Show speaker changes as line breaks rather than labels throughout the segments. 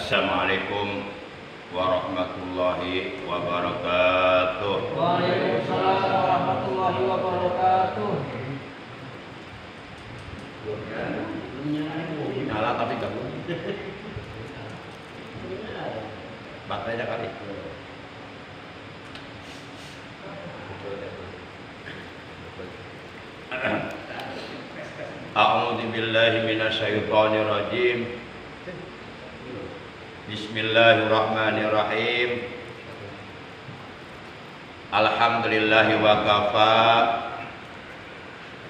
Assalamualaikum warahmatullahi wabarakatuh.
Waalaikumsalam warahmatullahi wabarakatuh.
Nyala tapi gak bunyi. Baterainya kali. A'udzu billahi minasyaitonir rajim. Bismillahirrahmanirrahim. Alhamdulillahi wa kafa.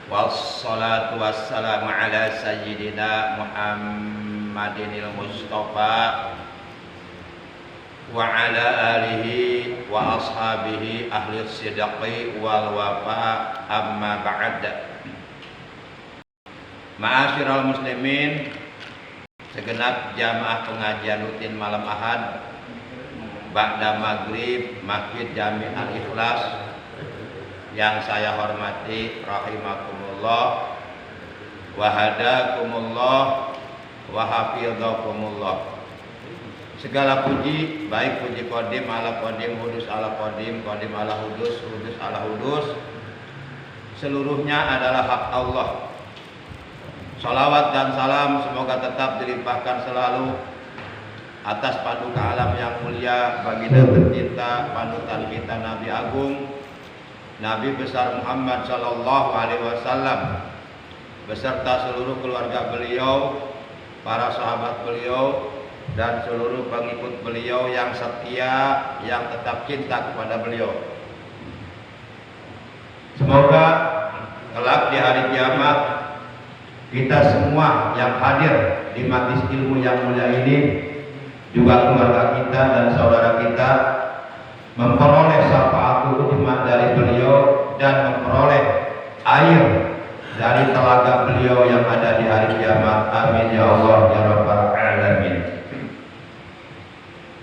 Wassalatu wassalamu ala sayyidina Muhammadinil Mustafa wa ala alihi wa ashabihi ahli sidqi wal wafa, amma ba'd. Ma'asyiral muslimin, segenap jamaah pengajian rutin malam Ahad ba'da maghrib Masjid Jami Al-Ikhlas yang saya hormati rahimakumullah wa hadakumullah wa hafidhakumullah. Segala puji, baik puji qadim ala qadim, hudus ala qadim, qadim ala hudus, hudus ala hudus, seluruhnya adalah hak Allah. Salawat dan salam semoga tetap dilimpahkan selalu atas paduka alam yang mulia, baginda tercinta, panutan kita Nabi Agung, Nabi besar Muhammad sallallahu alaihi wasallam, beserta seluruh keluarga beliau, para sahabat beliau, dan seluruh pengikut beliau yang setia, yang tetap cinta kepada beliau. Semoga kelak di hari kiamat kita semua yang hadir di majlis ilmu yang mulia ini, juga keluarga kita dan saudara kita, memperoleh syafaatul uzma dari beliau dan memperoleh air dari telaga beliau yang ada di hari kiamat. Amin ya Allah ya rabbal alamin.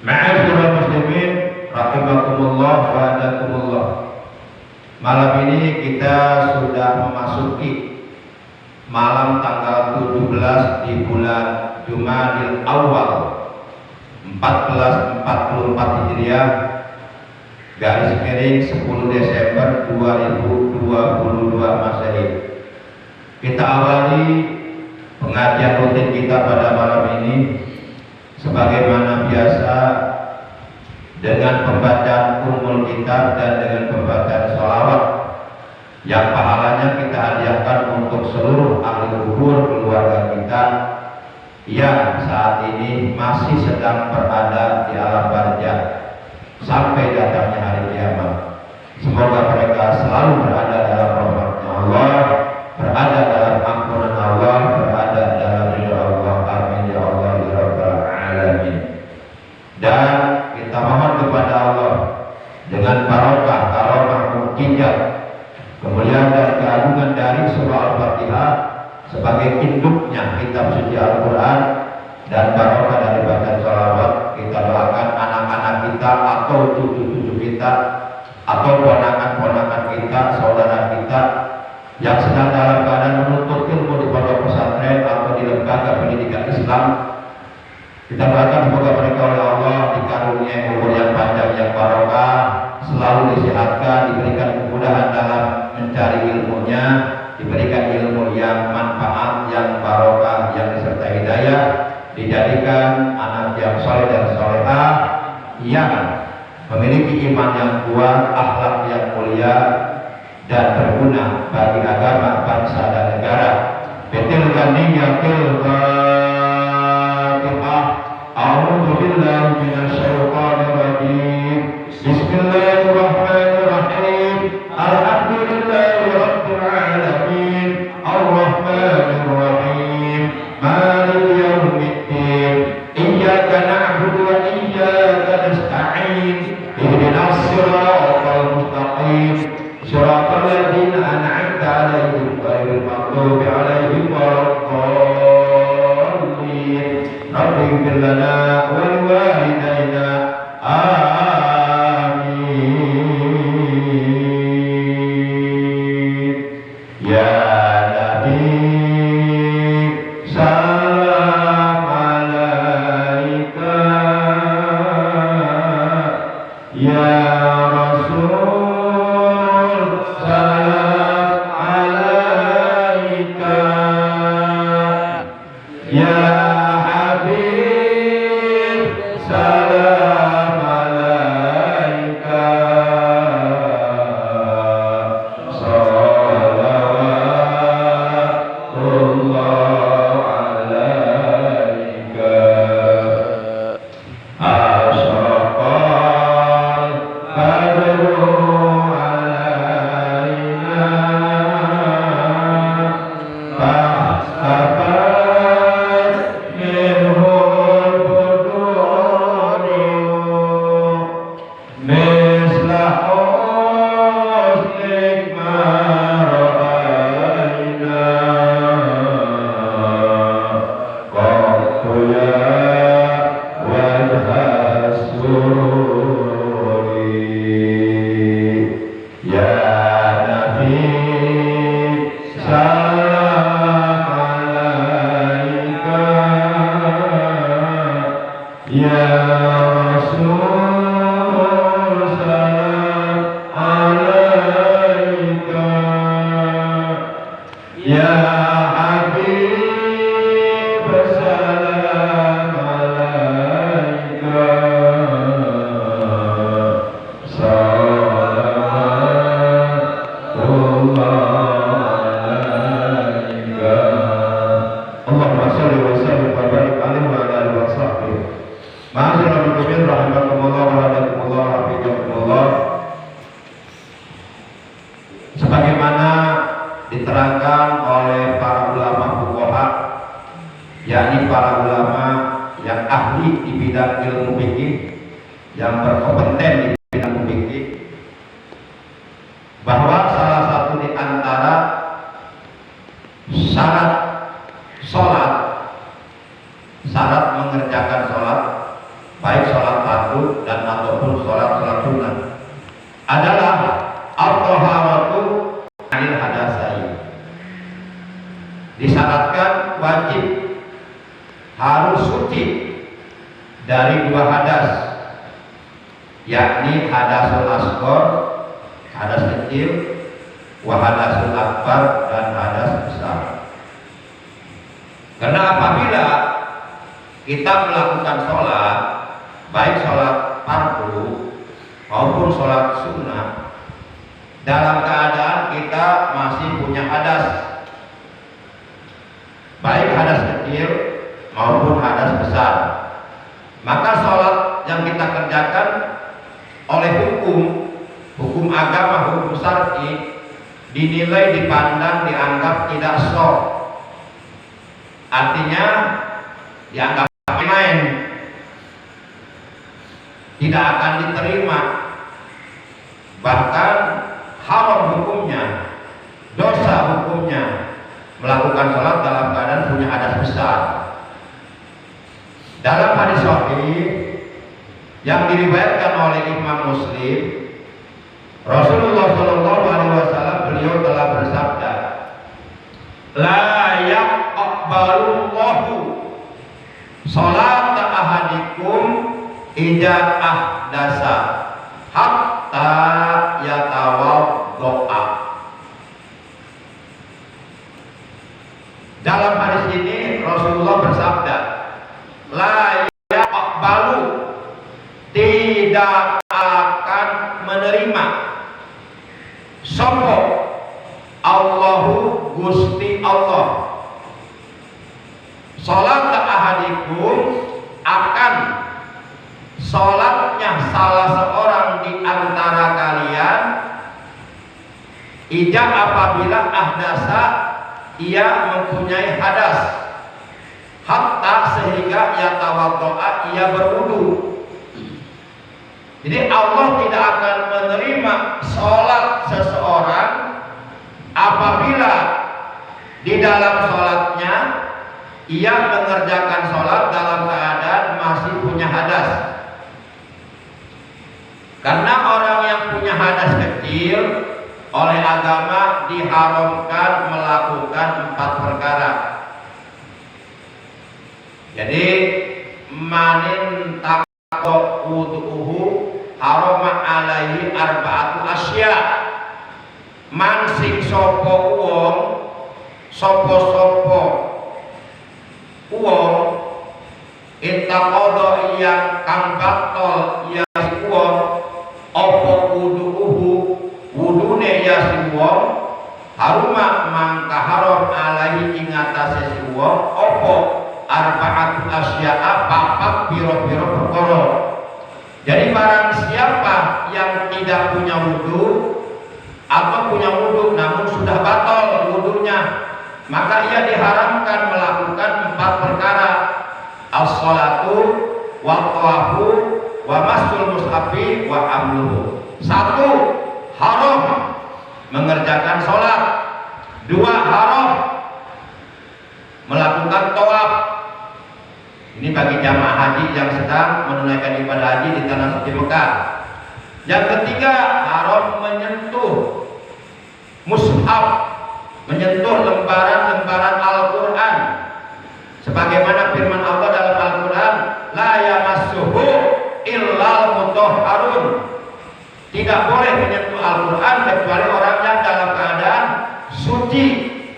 Ma'asyiral muslimin rahimakumullah wa hadakumullah. Malam ini kita sudah memasuki malam tanggal 17 di bulan Jumadil Awal 1444 Hijriah, garis miring 10 Desember 2022 Masehi. Kita awali pengajian rutin kita pada malam ini sebagaimana biasa dengan pembacaan Ummul Kitab dan dengan pembacaan sholawat yang pahalanya kita hadiahkan untuk seluruh ahli kubur keluarga kita yang saat ini masih sedang berada di alam barzah sampai datangnya hari kiamat. Semoga mereka selalu berada dalam rahmat Allah, berada dalam ampunan Allah, berada dalam ridha Allah. Amin ya Allah ya rabbal alamin. Dan kita mohon kepada Allah dengan barokah karomah mukjizat, kemuliaan dan keagungan dari surah Al-Fatihah sebagai induknya kitab suci Al-Quran, dan barokah dari bacaan sholawat, kita doakan anak-anak kita atau cucu-cucu kita atau ponakan-ponakan kita, saudara kita yang sedang dalam keadaan menuntut ilmu di pondok pesantren atau di lembaga pendidikan Islam. Kita doakan semoga mereka oleh Allah dikaruniai umur yang panjang yang barokah, selalu disehatkan, diberikan kemudahan dalam mencari ilmunya, diberikan ilmu yang manfaat, yang barokah, yang disertai hidayah, dijadikan anak yang soleh dan solehah, yang memiliki iman yang kuat, akhlak yang mulia, dan berguna bagi agama, bangsa, dan negara. Betil ganiyatil Fatihah. A'udzu billahi minasyaitonir rajim. Bismillahirrahmanirrahim. Alhamdulillahi rabbil alamin. Arrahmanir rahim. Maliki yaumiddin. Iyyaka na'budu wa iyyaka nasta'in. Ihdinas siratal mustaqim. Shiratal ladzina an'amta 'alaihim ghairil maghdubi 'alaihim waladdallin. Rabbi ighfir lana wa liwalidayna. Amin. Ya Nabi, salam alaika. Ya Habib salam alaika salawatullah alaika asyraqal badru alaina fastafat minhul buduru misla husnik ma ra'ayna qattu ya wajhas sururi ya Nabi salam alaika ya Rasul salam alaika ya Habib salam alaika salawatullah alaika Allahumma shalli wa sallim wa barik alaihi wa ala alihi wa sahbihi ma'asyiral muslimin rahimakumullah wa rahmatullah hafizakumullah. Sebagaimana diterangkan oleh para ulama fuqaha, yakni para ulama yang ahli di bidang ilmu fikih, yang berkompeten di bidang fikih, bahwa salah satu di antara syarat sholat, syarat mengerjakan sholat, baik sholat fardu dan ataupun sholat sunnah, adalah at-taharatu anil hadasai. Disyaratkan wajib harus suci dari dua hadas, yakni hadasul asghar, hadas kecil, wa hadasul akbar, dan hadas besar. Karena apabila kita melakukan sholat, baik sholat fardu maupun sholat sunnah, dalam keadaan kita masih punya hadas, baik hadas kecil maupun hadas besar, maka sholat yang kita kerjakan oleh hukum agama, hukum syar'i, dinilai, dipandang, dianggap tidak sah. Artinya dianggap main, tidak akan diterima, bahkan haram hukumnya, dosa hukumnya melakukan sholat dalam keadaan punya hadas besar. Dalam hadis sahih yang diriwayatkan oleh Imam Muslim, Rasulullah Shallallahu Alaihi Wasallam beliau telah bersabda, la yaqbalullahu sholat ahadikum idza ahdasa hatta yatawaddoa. Dalam hadis ini Rasulullah bersabda, la yaqbalu, tidak akan menerima sopo Allahu Gusti Allah sholat ahadikum, akan sholatnya salah seorang di antara kalian, ija apabila ahdasa, ia mempunyai hadas, hatta sehingga yatawaddoa, ia berwudu. Jadi Allah tidak akan menerima sholat seseorang apabila di dalam sholatnya ia mengerjakan sholat dalam keadaan masih punya hadas. Karena orang yang punya hadas kecil oleh agama diharamkan melakukan 4 perkara. Jadi manin taqwa wudu'uhu harama alaihi arba'atu asya. Man sing sapa wong, sapa-sapa wong Ittaqodo yang kang batal ya si wong apa wudu'uhu wudune ya si wong haruma mangka haram alaihi ing atase si wong apa arba'atu asya'a papat biro-biro perkara. Jadi barang siapa yang tidak punya wudu atau punya wudu namun sudah batal wudunya, maka ia diharamkan melakukan 4 perkara: as-salatu wa tawafu wa masul mushafi wa amluhu. 1. Haram mengerjakan sholat. 2. Haram melakukan tawaf. Ini bagi jamaah haji yang sedang menunaikan ibadah haji di tanah suci Mekah. Yang ketiga, haram menyentuh mushaf, menyentuh lembaran-lembaran Al-Quran, sebagaimana firman Allah dalam Al-Quran, la yamassuhu illal mutahharun. Tidak boleh menyentuh Al-Quran kecuali orang yang dalam keadaan suci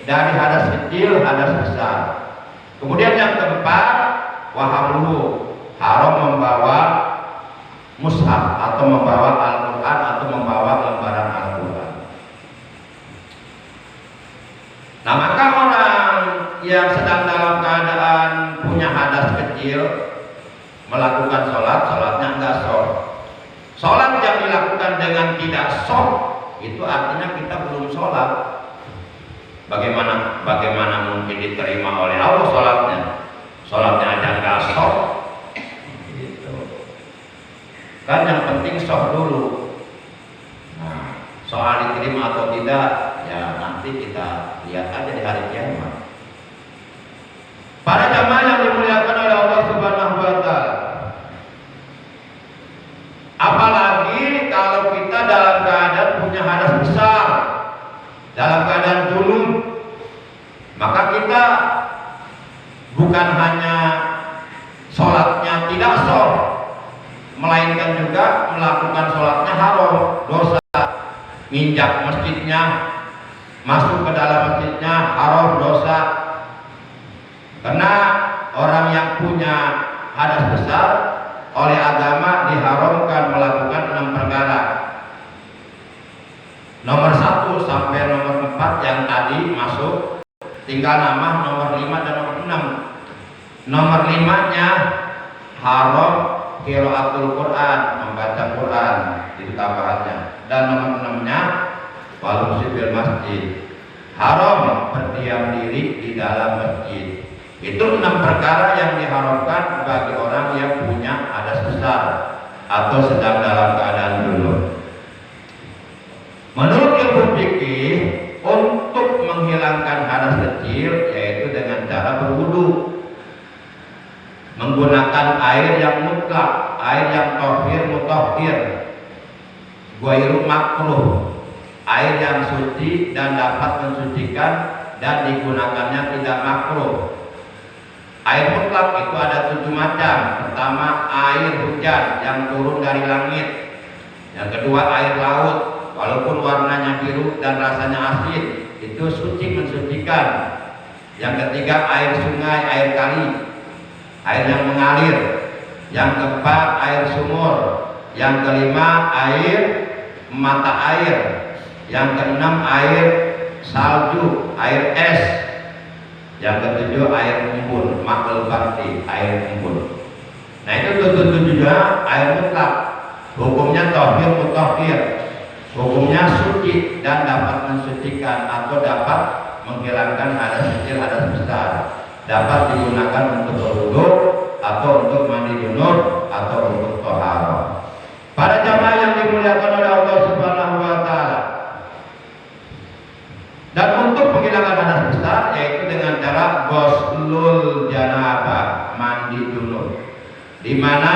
dari hadas kecil, hadas besar. Kemudian yang keempat, wahamluhu, haram membawa mushaf atau membawa Al-Quran atau membawa lembaran Al-Quran. Nah, maka orang yang sedang dalam keadaan punya hadas kecil melakukan sholat, sholatnya enggak sah. Sholat yang dilakukan dengan tidak sah itu artinya kita belum sholat. Bagaimana mungkin diterima oleh Allah sholatnya? Sholatnya aja enggak sah. Gitu. Kan yang penting sah dulu. Nah, soal diterima atau tidak ya nanti kita lihat aja di hari kiamat. Para jamaah yang dimuliakan oleh Allah Subhanahu wa taala. Apalagi kalau kita dalam keadaan punya hadas besar, dalam keadaan junub, maka kita bukan hanya sholatnya tidak sah, melainkan juga melakukan sholatnya haram, dosa. Nginjak masjidnya, masuk ke dalam masjidnya haram, dosa. Karena orang yang punya hadas besar oleh agama diharamkan melakukan 6 perkara. Nomor 1 sampai nomor 4 yang tadi masuk, tinggal nama nomor 5 dan nomor 6. Nomor 5-nya haram qiraatul Quran, membaca Quran di tambahannya. Dan nomor 6-nya wal fil masjid, haram berdiam diri di dalam masjid. Itu 6 perkara yang diharamkan bagi orang yang punya hadas besar atau sedang dalam keadaan junub. Menurut ilmu fikih, untuk menghilangkan hadas kecil yaitu dengan cara berwudu, menggunakan air yang mutlak, air yang tahir mutahhir, ghairu makruh, air yang suci dan dapat mensucikan dan digunakannya tidak makruh. Air mutlak itu ada 7 macam. Pertama, air hujan yang turun dari langit. Yang kedua, air laut, walaupun warnanya biru dan rasanya asin, itu suci mensucikan. Yang ketiga, air sungai, air kali, air yang mengalir. Yang keempat, air sumur. Yang kelima, air mata air. Yang keenam, air salju, air es. Yang ketujuh, air embun, makhluk bakti, air embun. Nah, itu tujuh-tujuhnya air mutlak. Hukumnya tahir mutahhir, hukumnya suci dan dapat mensucikan atau dapat menghilangkan hadas kecil, hadas besar. Dapat digunakan untuk berwudu atau untuk mandi junub atau untuk thaharah. Para jamaah yang dimuliakan oleh Allah Subhanahu wa taala. Dan untuk menghilangkan hadas besar yaitu dengan cara ghuslul janabah, mandi junub. Di mana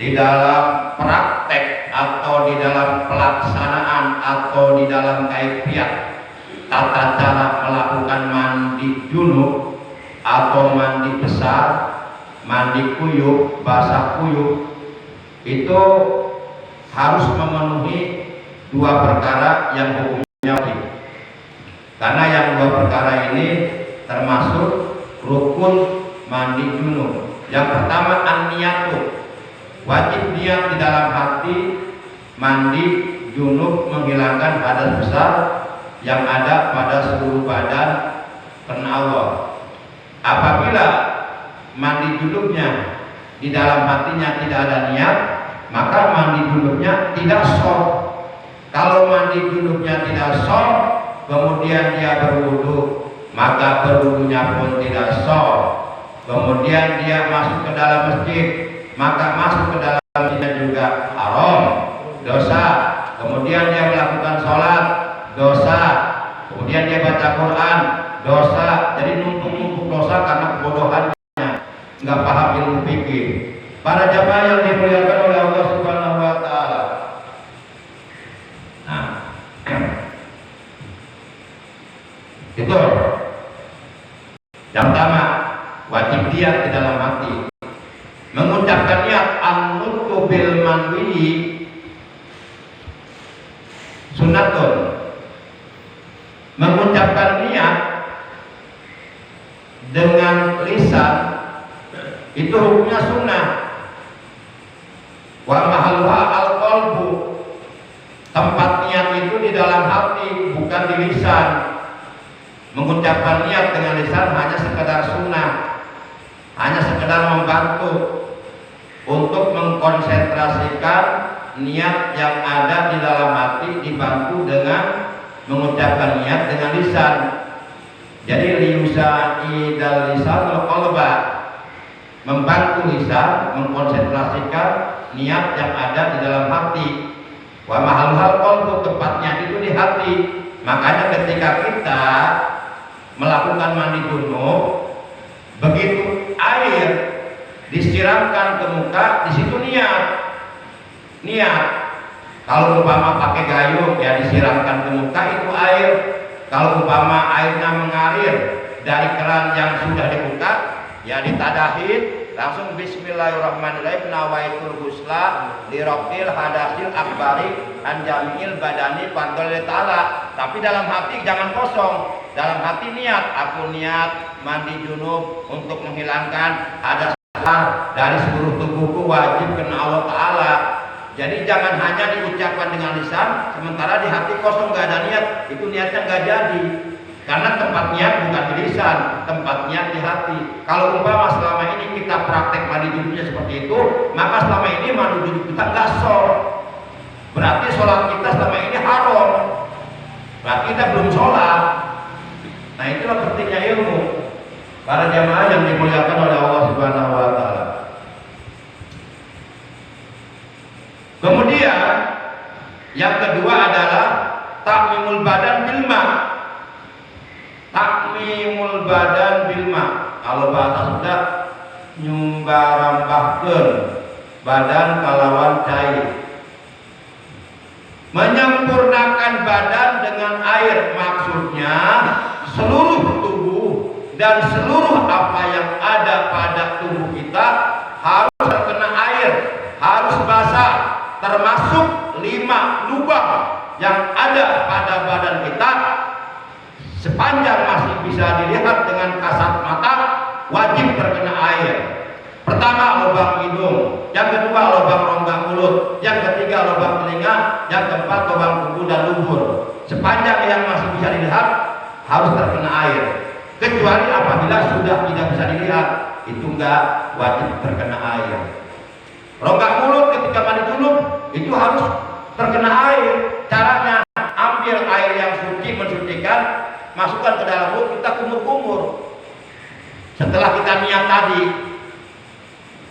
di dalam praktek atau di dalam pelaksanaan atau di dalam kaifiat tata cara melakukan mandi junub atau mandi besar, mandi kuyup, basah kuyup, itu harus memenuhi 2 perkara yang hukumnya wajib. Karena yang 2 perkara ini termasuk rukun mandi junub. Yang pertama an-niyatu, wajib niat di dalam hati, mandi junub menghilangkan hadas besar yang ada pada seluruh badan karena Allah. Apabila mandi junubnya di dalam hatinya tidak ada niat, maka mandi junubnya tidak sah. Kalau mandi junubnya tidak sah, kemudian dia berwudu, maka berwudunya pun tidak sah. Kemudian dia masuk ke dalam masjid, maka masuk ke dalam masjidnya juga haram, dosa. Kemudian dia melakukan sholat, dosa. Kemudian dia baca Quran, dosa. Jadi numpuk-numpuk dosa karena kebodohannya, nggak paham ilmu fikih. Para jamaah yang dimuliakan oleh Allah Subhanahu wa Ta'ala. Nah, itu yang pertama, wajib niat di dalam hati. Mengucapkan niat an-nutqu bil manwi sunnatun. Mengucapkan niat dengan lisan itu hukumnya sunnah. Wa mahalluha al-qalbu. Tempat niat itu di dalam hati, bukan di lisan. Mengucapkan niat dengan lisan hanya sekedar sunnah, hanya sekedar membantu untuk mengkonsentrasikan niat yang ada di dalam hati, dibantu dengan mengucapkan niat dengan lisan. Jadi liyusa'idal lisanul qalba, membantu lisan mengkonsentrasikan niat yang ada di dalam hati. Wa mahalluhal qalbu, tempatnya itu di hati. Makanya ketika kita melakukan mandi junub, begitu air disiramkan ke muka, di situ niat. Kalau umpama pakai gayung ya disiramkan ke muka itu air. Kalau umpama airnya mengalir dari keran yang sudah dibuka, ya ditadahin langsung bismillahirrahmanirrahim, nawaitul husla lirafil hadasil akbari an jami'il badani fardhol ta'ala. Tapi dalam hati jangan kosong. Dalam hati niat, aku niat mandi junub untuk menghilangkan hadas dari seluruh tubuhku, wajib kena Allah Ta'ala. Jadi jangan hanya diucapkan dengan lisan, sementara di hati kosong, nggak ada niat, itu niatnya nggak jadi. Karena tempat niat bukan di lisan, tempat niat di hati. Kalau umpama selama ini kita praktek mandi junubnya seperti itu, maka selama ini mandi junub kita nggak sah. Berarti sholat kita selama ini haram. Berarti kita belum sholat. Nah, itulah pentingnya ilmu. Para jamaah yang dimuliakan oleh Allah Subhanahu wa Ta'ala. Kemudian yang kedua adalah takmimul badan bil ma. Takmimul badan bil ma. Kalau bahasa sudah nyumbarambahkeun badan kalawan cair. Menyempurnakan badan dengan air, maksudnya seluruh tubuh dan seluruh apa yang ada pada tubuh kita harus terkena air, harus basah, termasuk 5 lubang yang ada pada badan kita. Sepanjang masih bisa dilihat dengan kasat mata, wajib terkena air. Pertama lubang hidung, yang kedua lubang rongga mulut, yang ketiga lubang telinga, yang keempat lubang kuku dan lumpur. Sepanjang yang masih bisa dilihat harus terkena air. Kecuali apabila sudah tidak bisa dilihat, itu enggak wajib terkena air. Rongga mulut ketika mandi junub itu harus terkena air. Caranya ambil air yang suci, mensucikan, masukkan ke dalam mulut, kita kumur-kumur. Setelah kita niat tadi,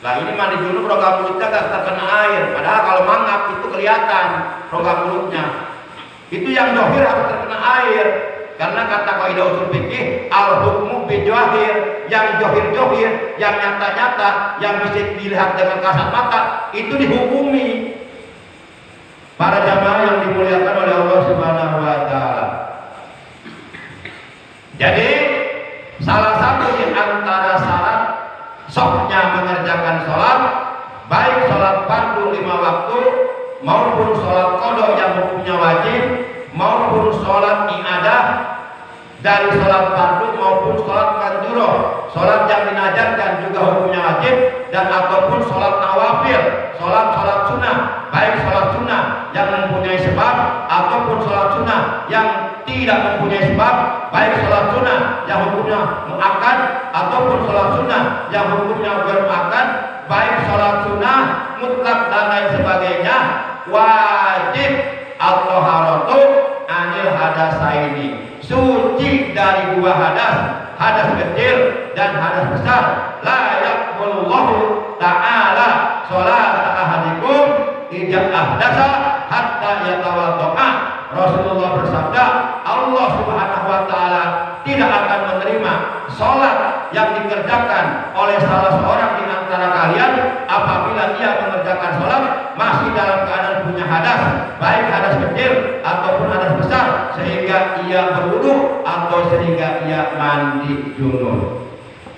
nah ini mandi junub rongga mulutnya nggak terkena air. Padahal kalau mangap itu kelihatan rongga mulutnya. Itu yang dohir harus terkena air. Karena kata kaidah usul fikih, al hukmu bi johir, yang johir-johir, yang nyata-nyata, yang bisa dilihat dengan kasat mata, itu dihukumi. Para jamaah yang dimuliakan oleh Allah Subhanahu wa Ta'ala. Jadi salah satu di antara syarat sahnya mengerjakan sholat, baik sholat fardu 5 waktu maupun sholat qada yang hukumnya wajib, maupun sholat i'adah dari sholat fardu maupun sholat manduro, sholat yang dinajarkan juga hukumnya wajib, dan ataupun sholat nawafil, sholat sunnah, baik sholat sunnah yang mempunyai sebab ataupun sholat sunnah yang tidak mempunyai sebab, baik sholat sunnah yang hukumnya muakkad ataupun sholat sunnah yang hukumnya bermuakkad, baik sholat sunnah mutlak dan lain sebagainya, wajib at-thaharatu anil hadasaini, suci dari dua hadas, hadas kecil dan hadas besar. La yaqbalullahu ta'ala sholata ahadikum idza ahdasa hatta yatawaddo'a. Rasulullah bersabda, Allah Subhanahu wa taala tidak akan menerima sholat yang dikerjakan oleh salah seorang di antara kalian apabila ia mengerjakan sholat masih dalam keadaan punya hadas, baik hadas kecil ataupun hadas besar, sehingga ia berwudu atau sehingga ia mandi junub.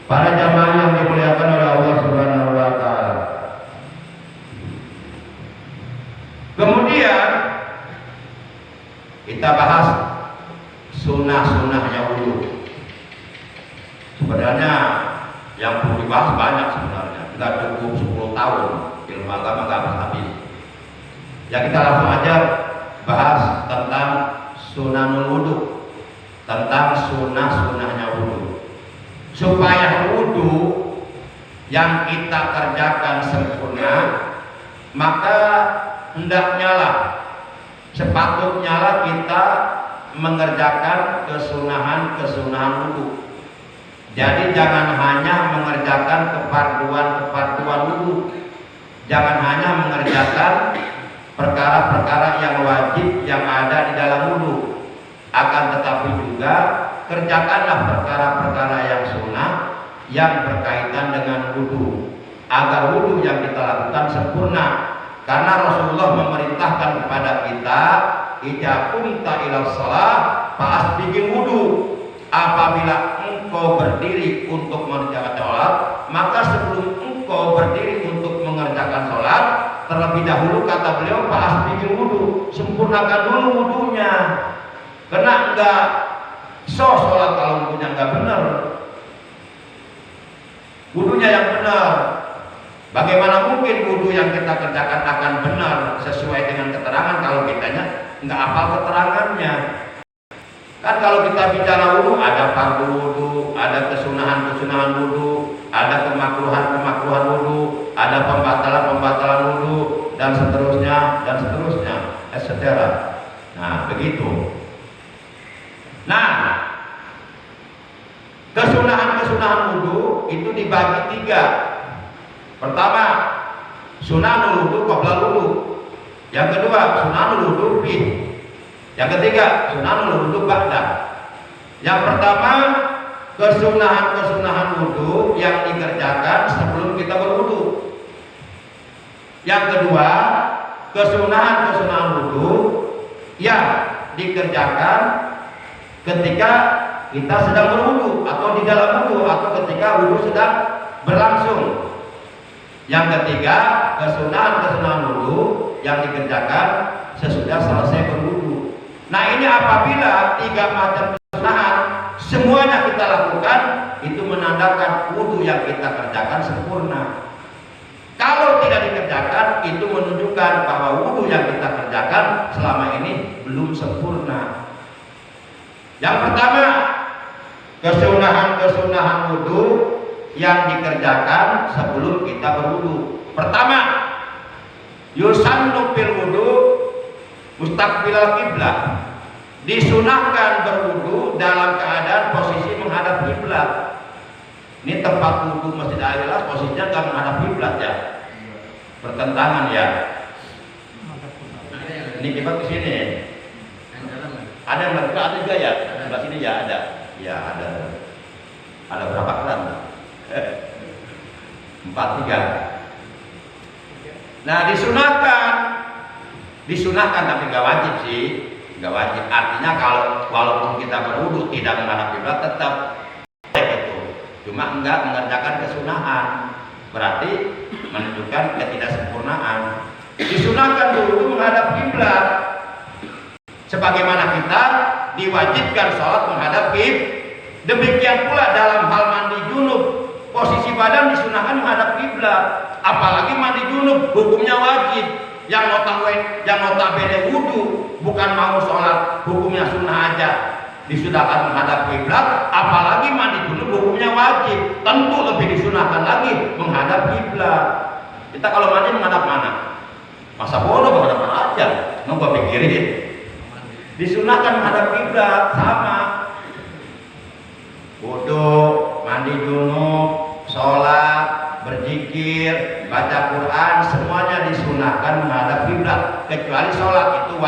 Para jamaah yang dimuliakan oleh Allah Subhanahu wa taala. Kemudian kita bahas sunnah-sunnahnya wudu. Sebenarnya yang perlu dibahas banyak sebenarnya, tidak cukup 10 tahun ilmu agama nggak habis. Ya kita langsung aja bahas tentang sunanul wudu, tentang sunnah-sunnahnya wudu. Supaya wudu yang kita kerjakan sempurna, maka hendaknya lah, sepatutnya lah kita mengerjakan kesunahan wudu. Jadi jangan hanya mengerjakan kefarduan wudu, jangan hanya mengerjakan perkara-perkara yang wajib yang ada di dalam wudu, akan tetapi juga kerjakanlah perkara-perkara yang sunnah yang berkaitan dengan wudu, agar wudu yang kita lakukan sempurna. Karena Rasulullah memerintahkan kepada kita, idza qumta ila shalah fa'asbighil wudu. Apabila engkau berdiri untuk mengerjakan sholat, maka sebelum engkau berdiri untuk mengerjakan sholat, terlebih dahulu kata beliau fa'asbighil wudu, sempurnakan dulu wudunya. Karena enggak sholat kalau wudunya enggak benar, wudunya yang benar. Bagaimana mungkin wudu yang kita kerjakan akan benar sesuai dengan keterangan kalau kitanya enggak hafal keterangannya? Kan kalau kita bicara wudu, ada fardu wudu, ada kesunahan wudu, ada kemakruhan wudu, ada pembatalan wudu, dan seterusnya, etc. Nah, begitu. Nah, kesunahan wudu itu dibagi 3. Pertama, sunanul wudu qabla wudu. Yang kedua, sunanul wudu fi. Yang ketiga, sunanul wudu ba'da. Yang pertama, kesunahan wudu yang dikerjakan sebelum kita berwudu. Yang kedua, kesunahan wudu yang dikerjakan ketika kita sedang berwudu atau di dalam wudu atau ketika wudu sedang berlangsung. Yang ketiga, kesunahan wudu yang dikerjakan sesudah selesai berwudu. Nah, ini apabila 3 macam kesunahan semuanya kita lakukan, itu menandakan wudu yang kita kerjakan sempurna. Kalau tidak dikerjakan, itu menunjukkan bahwa wudu yang kita kerjakan selama ini belum sempurna. Yang pertama, kesunahan wudu yang dikerjakan sebelum kita berwudu. Pertama, yusannu fil wudu mustaqbilal kiblat. Disunahkan berwudu dalam keadaan posisi menghadap kiblat. Ini tempat wudu Masjid Al-Ikhlas posisinya nggak menghadap kiblat ya. Pertentangan ya. Ini kiblat ke sini. Ada yang bergerak, ada juga ya. Sebelah sini ya ada. Ya ada. Ada berapa keran? 4, 3. Nah, disunahkan tapi nggak wajib sih, nggak wajib. Artinya kalau walaupun kita berwudu tidak menghadap kiblat tetap itu, cuma enggak mengerjakan kesunahan, berarti menunjukkan ketidaksempurnaan. Disunahkan dulu menghadap kiblat, sebagaimana kita diwajibkan sholat menghadap kiblat. Demikian pula dalam hal mandi junub, posisi badan disunahkan menghadap kiblat. Apalagi mandi junub hukumnya wajib. Yang notabene wudu bukan mau sholat, hukumnya sunnah aja disunahkan menghadap kiblat. Apalagi mandi junub hukumnya wajib, tentu lebih disunahkan lagi menghadap kiblat. Kita kalau mandi menghadap mana? Masa bodoh menghadap mana aja? Nggak gua pikirin. Disunahkan menghadap kiblat sama. Wudu, mandi junub, sholat, berzikir, baca Quran, semuanya disunahkan menghadap kiblat. Kecuali sholat itu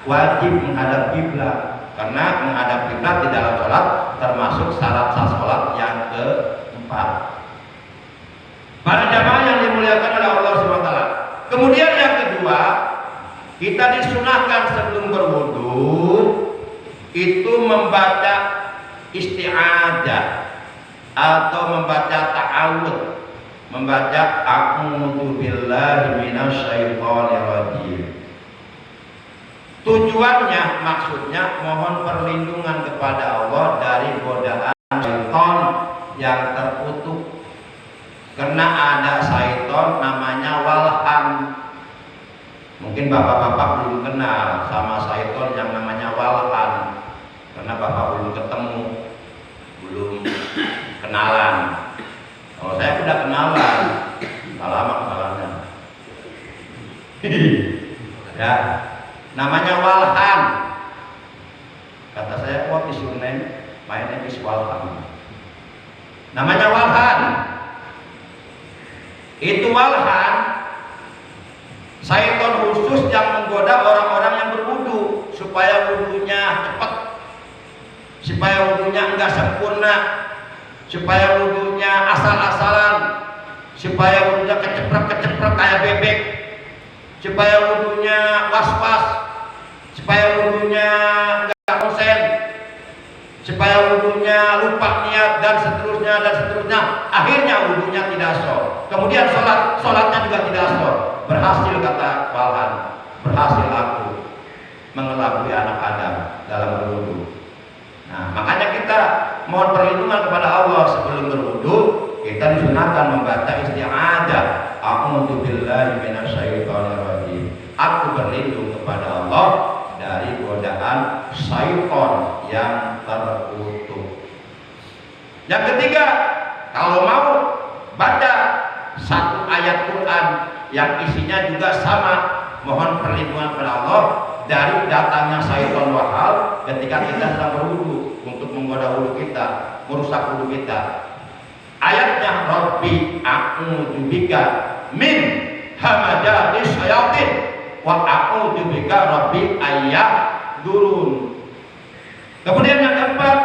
wajib menghadap kiblat, karena menghadap kiblat di dalam sholat termasuk syarat sah sholat yang keempat. Para jamaah yang dimuliakan oleh Allah SWT. Kemudian yang kedua, kita disunahkan sebelum berwudu itu membaca isti'adzah atau membaca ta'awudz, membaca a'udzu billahi minasyaitonir rajim. Tujuannya, maksudnya mohon perlindungan kepada Allah dari godaan syaitan yang terkutuk. Karena ada syaitan namanya walhan. Mungkin bapak-bapak belum kenal sama syaitan yang namanya walhan, karena bapak belum ketemu, belum kenalan. Kalau saya udah kenalan, lama kenalannya. Ya, namanya walhan. Kata saya, what is your name? My name is walhan. Namanya walhan. Itu walhan, syaitan khusus yang menggoda orang-orang yang berwudu supaya wudunya cepat, supaya wudunya enggak sempurna, supaya wudunya asal-asalan, supaya wudunya keceprek-keceprek kayak bebek, supaya wudunya was-was, supaya wudunya enggak konsen, supaya wudunya lupa niat dan seterusnya. Akhirnya wudunya tidak sah. Kemudian sholatnya juga tidak sah. Berhasil, kata walhan, berhasil aku mengelabui anak Adam dalam berwudu. Nah, makanya kita mohon perlindungan kepada Allah sebelum berwudu. Kita disunahkan membaca isti'adzah, a'udzu billahi minasyaitonir rajim. Aku berlindung kepada Allah dari godaan syaitan yang terkutuk. Yang ketiga, kalau mau baca satu ayat Quran yang isinya juga sama, mohon perlindungan kepada Allah dari datangnya syaitan wahal ketika kita sedang berwudu untuk menggoda wudu kita, merusak wudu kita. Ayatnya, Rabbi a'udzu bika min hamadatis syayatin wa a'udzu bika rabbi ayyadurun. Kemudian yang keempat,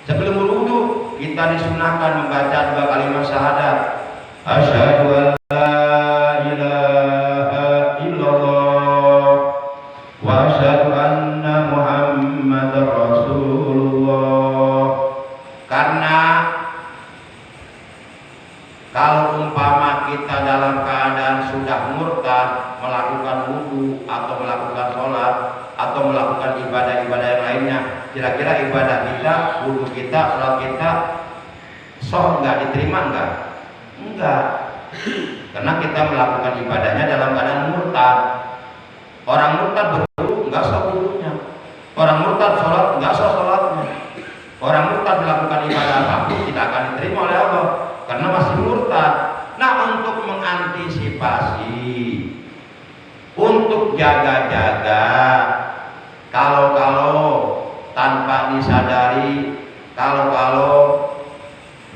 sebelum berwudu kita disunahkan membaca dua kalimat syahadat. Asyhadu an la ilaha illallah wa asyhadu anna muhammadar rasulullah. Karena kalau umpama kita dalam keadaan sudah murtad melakukan wudu atau melakukan sholat atau melakukan ibadah-ibadah yang lainnya, kira-kira ibadah kita, wudu kita, sholat kita sah enggak, diterima enggak? Enggak. Karena kita melakukan ibadahnya dalam keadaan murtad. Orang murtad berwudu enggak sah wudunya. Orang murtad sholat enggak sah sholatnya. Orang murtad melakukan ibadah apapun tidak akan diterima oleh Allah karena masih murtad. Nah, untuk mengantisipasi, untuk jaga-jaga, kalau tanpa disadari, kalau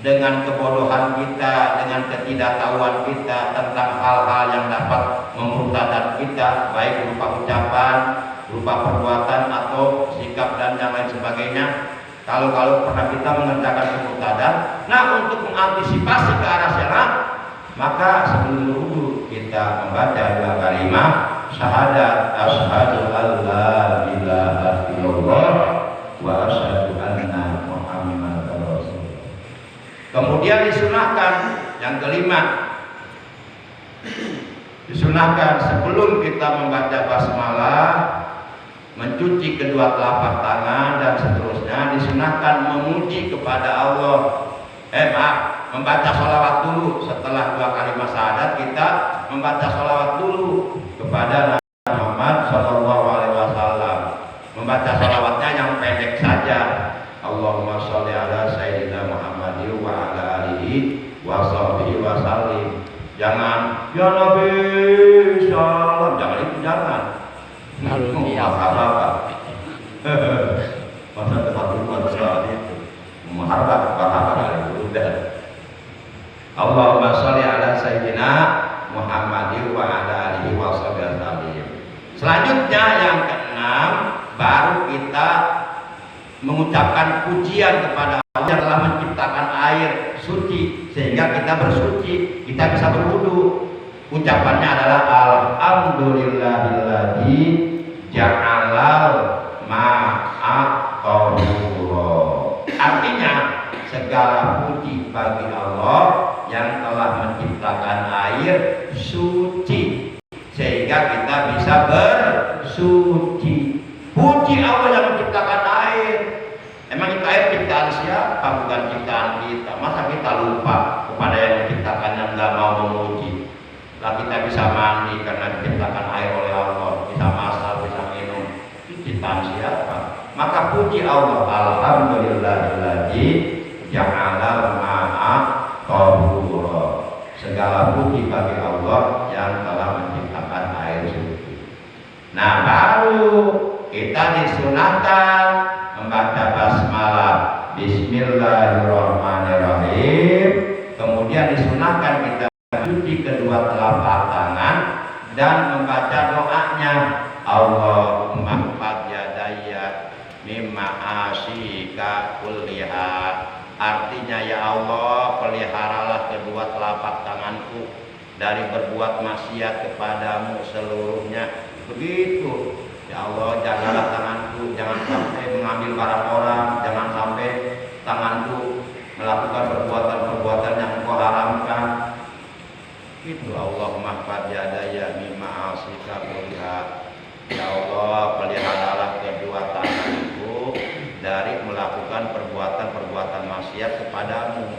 dengan kebodohan kita, dengan ketidaktahuan kita tentang hal-hal yang dapat memurtadkan kita, baik berupa ucapan, berupa perbuatan atau sikap dan yang lain sebagainya. Kalau pernah kita mengerjakan kemurtadan, nah untuk mengantisipasi ke arah sana, maka sebelum berwudu kita membaca dua kalimat syahadat, asyhadu an la ilaha illallah wa asyhadu anna muhammadar rasulullah. Kemudian disunahkan yang kelima, disunahkan sebelum kita membaca basmalah mencuci kedua telapak tangan dan seterusnya. Disunahkan memuji kepada Allah. Membaca sholawat dulu setelah 2 kalimat syahadat. Kita membaca sholawat dulu kepada Nabi Muhammad SAW. Membaca sholawatnya yang pendek saja. Allahumma sholli ala sayyidina Muhammadin wa ala alihi wa sahbihi wa sallim. Jangan ya Nabi salam, jangan itu, jangan. Apa? Masa satu itu mengharap dari udah. Allahumma sholli ala sayyidina Muhammadin wa ala alihi wa sahbihi wa sallim. Selanjutnya yang keenam, baru kita mengucapkan pujian kepada Allah yang telah menciptakan air suci sehingga kita bersuci, kita bisa berwudu. Ucapannya adalah alhamdulillahilladzi ja'alal ma'a tahura. Artinya segala puji bagi Allah yang telah menciptakan air suci sehingga kita bisa bersuci. Puji Allah yang menciptakan air. Emang itu air ciptaan siapa? Bukan ciptaan kita. Masa kita lupa kepada yang menciptakannya, nggak mau memuji? Lah kita bisa mandi karena diciptakan air oleh Allah, bisa masak, bisa minum. Itu ciptaan siapa? Maka puji Allah, alhamdulillahilladzi ja'ala ma'a tahura. Segala puji bagi Allah yang telah menciptakan air suci. Nah, baru kita disunahkan membaca basmalah, bismillahirrahmanirrahim. Kemudian disunahkan kita cuci kedua telapak tangan dan membaca doanya, Allahumma qad yadayya mimma asika kulliha. Artinya, ya Allah, peliharalah kedua telapak tanganku dari berbuat maksiat kepadamu seluruhnya. Begitu. Ya Allah, jagalah tanganku, jangan sampai mengambil barang orang, jangan sampai tanganku melakukan perbuatan-perbuatan yang Engkau haramkan. Itu Allahumma qad yadayya mimma asika kulliha. Ya Allah, peliharalah kedua tanganku dari melakukan perbuatan-perbuatan maksiat kepadamu.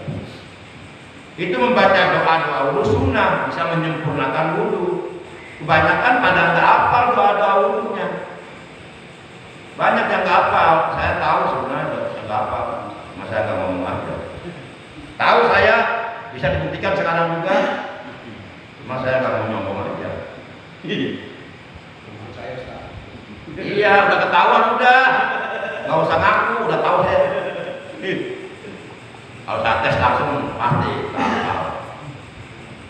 Itu membaca doa-doa wudu sunnah, bisa menyempurnakan wudu. Kebanyakan pada nggak hafal doa-doa wudunya. Banyak yang nggak hafal. Saya tahu sebenarnya nggak hafal, masa saya nggak ngomong aja. Tahu saya, bisa dibuktikan sekarang juga. Cuma saya nggak mau ngomong aja. Iya, udah ketahuan udah. Nggak usah ngaku, udah tahu saya. Kalau saya tes langsung pasti hafal.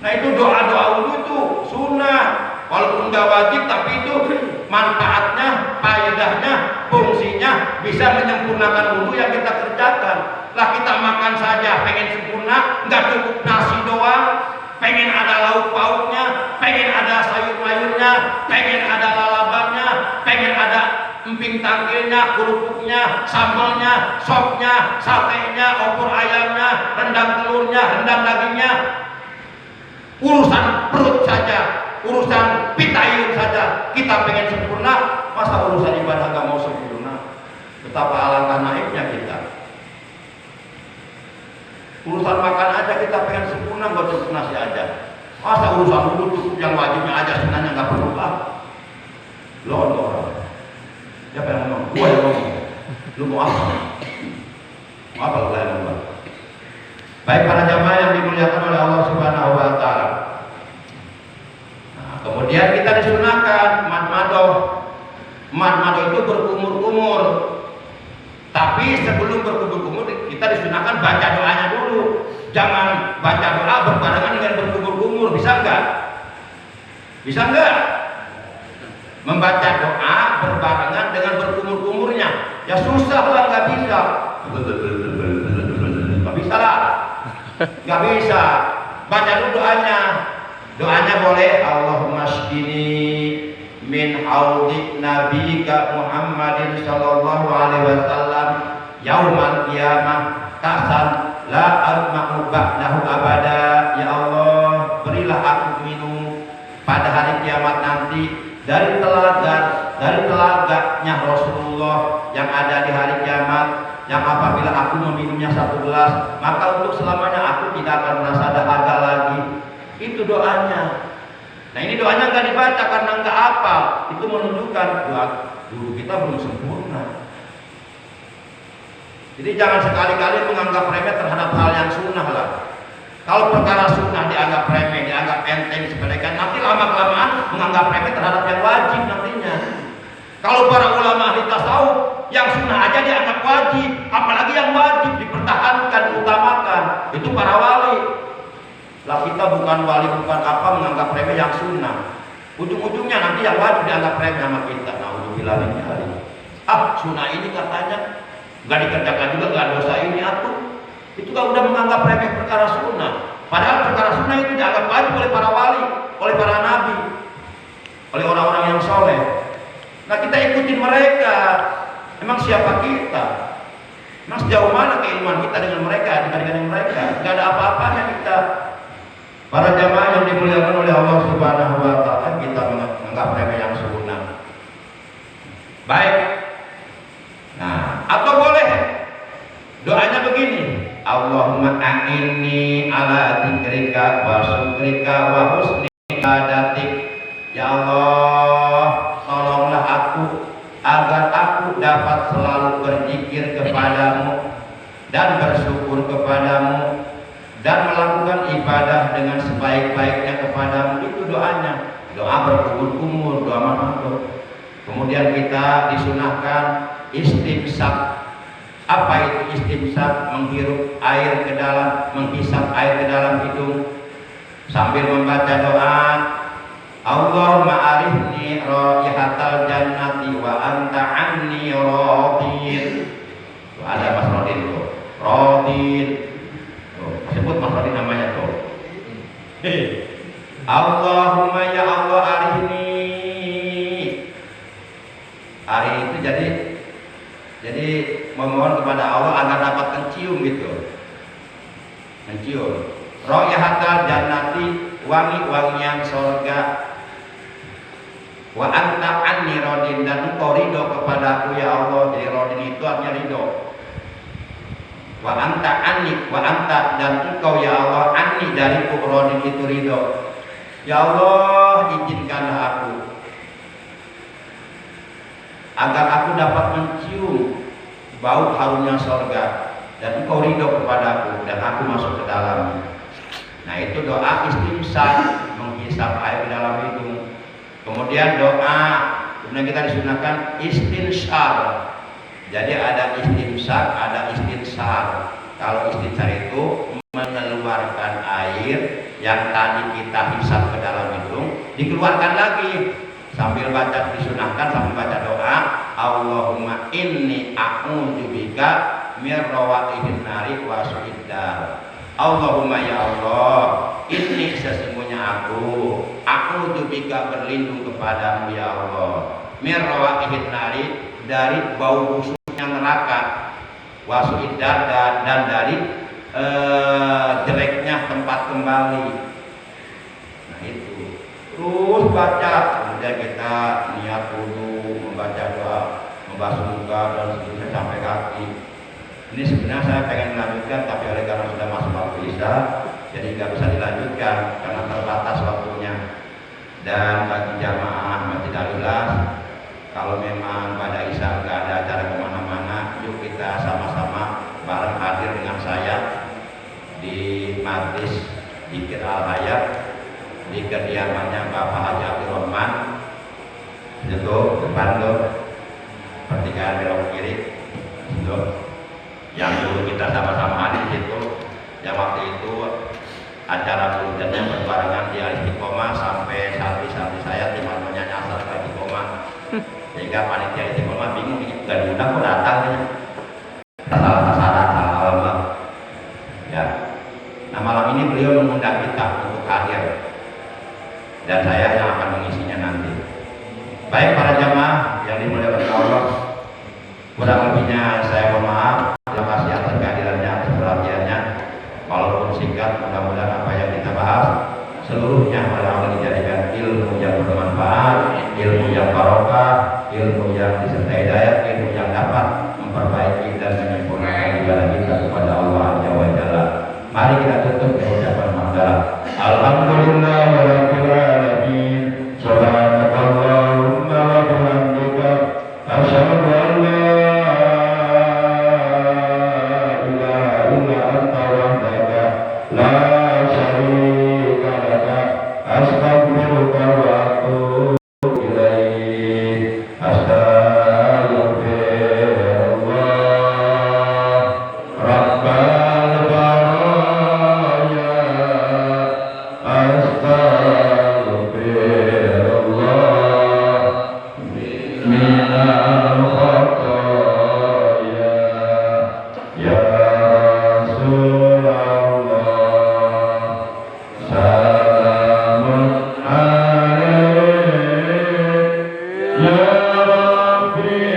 Nah, itu doa-doa wudu itu sunnah. Walaupun nggak wajib, tapi itu manfaatnya, faedahnya, fungsinya bisa menyempurnakan wudu yang kita kerjakan. Lah kita makan saja pengen sempurna, nggak cukup nasi doang, pengen ada lauk pauknya, pengen ada sayur-mayurnya, pengen ada lalabannya, pengen ada emping tangkilnya, kerupuknya, sambalnya, sopnya, satenya, opor ayamnya, rendang telurnya, rendang dagingnya. Urusan perut saja, urusan pitayun saja kita pengen sempurna, masa urusan ibadah nggak mau sempurna? Betapa alangkah naiknya kita. Urusan makan aja kita pengen sempurna, nggak cukup nasi aja. Masa urusan wudu yang wajibnya aja sebenarnya nggak perlu lah. Lo orang, siapa yang ngomong? Gua yang ngomong. Lu mau apa? Mau apa lu yang ngomong? Baik para jamaah yang dimuliakan oleh Allah Subhanahu wa Ta'ala. Nah, kemudian kita disunahkan madmadoh. Madmadoh itu berkumur-kumur. Tapi sebelum berkumur-kumur kita disunahkan baca doanya dulu. Jangan baca doa berbarengan dengan berkumur-kumur. Bisa enggak? Bisa enggak? Membaca doa berbarengan dengan berkumur-kumurnya. Ya susah lah, nggak bisa. Nggak bisa lah. Nggak bisa. Baca dulu doanya. Doanya boleh Allahumma shfini min haudi nabiyika Muhammadin sallallahu alaihi wasallam yaumal qiyamah kasan la arma'u ba'dahu abada. Ya Allah, berilah aku minum pada hari kiamat nanti dari telaga dari telaganya Rasulullah yang ada di hari kiamat, yang apabila aku meminumnya satu gelas, maka untuk selamanya aku tidak akan merasa dahaga lagi. Itu doanya. Nah ini doanya nggak dibaca karena nggak hafal. Itu menunjukkan doa dulu kita belum sempurna. Jadi jangan sekali-kali menganggap remeh terhadap hal yang sunnah lah. Kalau perkara sunnah dianggap remeh, dianggap enteng, sepelekan, nanti lama-kelamaan menganggap remeh terhadap yang wajib nantinya. Kalau para ulama ahli tasawuf yang sunnah aja dianggap wajib, apalagi yang wajib dipertahankan, diutamakan, itu para wali. Lah kita bukan wali, bukan apa, menganggap remeh yang sunnah. Ujung-ujungnya nanti yang wajib dianggap remeh sama kita. Nauzubillah min dzalik. Sunnah ini katanya nggak dikerjakan juga, nggak dosa ini atuh. Itu kan udah menganggap remeh perkara sunnah. Padahal perkara sunnah itu dianggap wajib oleh para wali, oleh para nabi, oleh orang-orang yang soleh. Nah kita ikutin mereka. Emang siapa kita? Emang sejauh mana keilmuan kita dengan mereka dibandingkan dengan mereka? Gak ada apa-apanya kita. Para jamaah yang dimuliakan oleh Allah Subhanahu wa Ta'ala, kita menganggap remeh yang sunnah. Baik. Nah, atau boleh doanya begini. Allahumma a'inni ala dzikrika wa syukrika wa husni ibadatik. Ya Allah, tolonglah aku agar aku dapat selalu berzikir kepadamu dan bersyukur kepadamu dan melakukan ibadah dengan sebaik-baiknya kepadamu. Itu doanya. Doa berkumur-kumur, doa manfaat. Kemudian kita disunahkan istimsak. Apa itu istimsak? Menghirup air ke dalam, menghisap air ke dalam hidung sambil membaca doa. Allahumma arifni raihatal jannati wa anta anni radin. Ada Mas Rodin tuh. Rodin. Sebut Mas Rodin namanya tuh. Allahumma ya Allah arifni. Hari itu jadi memohon kepada Allah agar dapat mencium gitu. Mencium. Raihatal jannati, wangi-wangian surga. Wa anta anni radin, dan engkau ridho kepadaku ya Allah. Jadi radin itu artinya ridho. Wa anta anni, wa anta, dan engkau ya Allah anni dariku radin itu ridho. Ya Allah, izinkanlah aku agar aku dapat mencium bau harumnya surga, dan engkau ridho kepadaku dan aku masuk ke dalamnya. Nah itu doa istimsak, menghisap air di dalam hidung. Kemudian doa, kemudian kita disunahkan istinsyar. Jadi ada istimsak, ada istinsar. Kalau istinsar itu mengeluarkan air yang tadi kita hisap ke dalam hidung, dikeluarkan lagi sambil baca, disunahkan sambil baca doa. Allahumma inni a'udzubika mir rawaihin nari wa su'iddar. Allahumma ya Allah, ini sesungguhnya aku dubika berlindung kepadamu ya Allah, mirrawaihin nari, dari bau busuknya neraka, wasuidar, dan dari jeleknya tempat kembali. Nah itu terus baca, kemudian kita niat wudu, membaca doa, membasuh muka dan seterusnya sampai kaki. Ini sebenarnya saya pengen melanjutkan, tapi oleh karena sudah masuk waktu isya, jadi nggak bisa dilanjutkan karena terbatas waktunya. Dan bagi jamaah Masjid Al-Ikhlas, kalau memang pada isya nggak ada acara kemana-mana, yuk kita sama-sama bareng hadir dengan saya di Majlis Dzikir Al-Hayat di kediamannya Bapak Haji Abdul Rahman. Itu depan tuh, pertigaan belok kiri itu. Yang dulu kita sama-sama hadir di situ, yang waktu itu acara wiridannya berbarengan di Al-Istiqomah, sampai santri-santri saya tiba-tiba nyasar ke Istiqomah, sehingga panitia Istiqomah bingung, gak diundang kok datang ya. Salah sasaran, salah alamat ya. Nah malam ini beliau mengundang kita untuk hadir, dan saya yang akan mengisinya nanti. Baik para jamaah yang dimuliakan Allah, kurang lebihnya saya mohon maaf. Terima kasih atas kehadirannya, atas perhatiannya. Walaupun singkat, mudah-mudahan apa yang kita bahas seluruhnya oleh Allah dijadikan ilmu yang bermanfaat, ilmu yang barokah, ilmu yang disertai hidayah, ilmu yang dapat memperbaiki dan menyempurnakan ibadah kita kepada Allah Azza wa Jalla. Mari kita tutup dengan ucapan hamdalah. Alhamdulillahirabbil alamin. Subhanakallahumma wa bihamdika asyhadu an la ilaha illa anta wahdaka la syarika laka astaghfiruka wa atubu ilaik. Astaghfirullah rabbal baraya. Astaghfirullah minal khataya. Ya Rasulullah salamun alaik. Ya Rabbi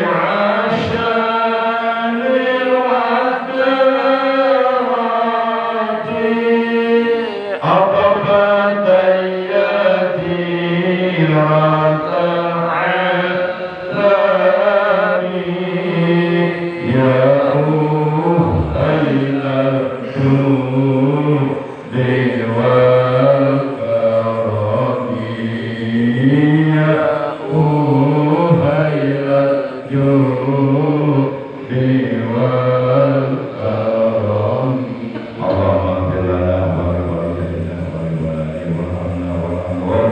asyalil wadarati ababatayati rata'alami. Ya uhailal judi wal karami. Ya uhailal judi wal karami. Allahumma fir lana wa li walidina wa li walidina warhamna warhamhum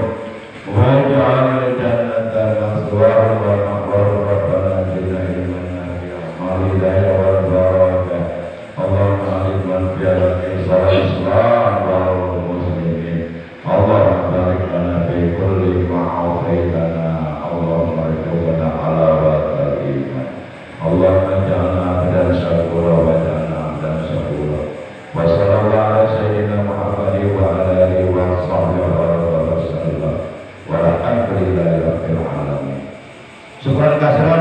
waj'al jannata maswahum wa ma'wahum. Rabbana atina ilman nafi'an wal hidayah wal barakah. Allahumma alif man fi'al islam wal muslimin. Allahumma barik lana fi kulli ma a'taitana. Allahumma rizqna halawatal iman. Allahumma ja'alna abdan syakura wa ja'alna abdan syakura. Wa sallallahu ala sayyidina Muhammadin wa ala alihi wa sahbihi wa sallam. Walhamdulillahi rabbil alamin. Syukran kasih.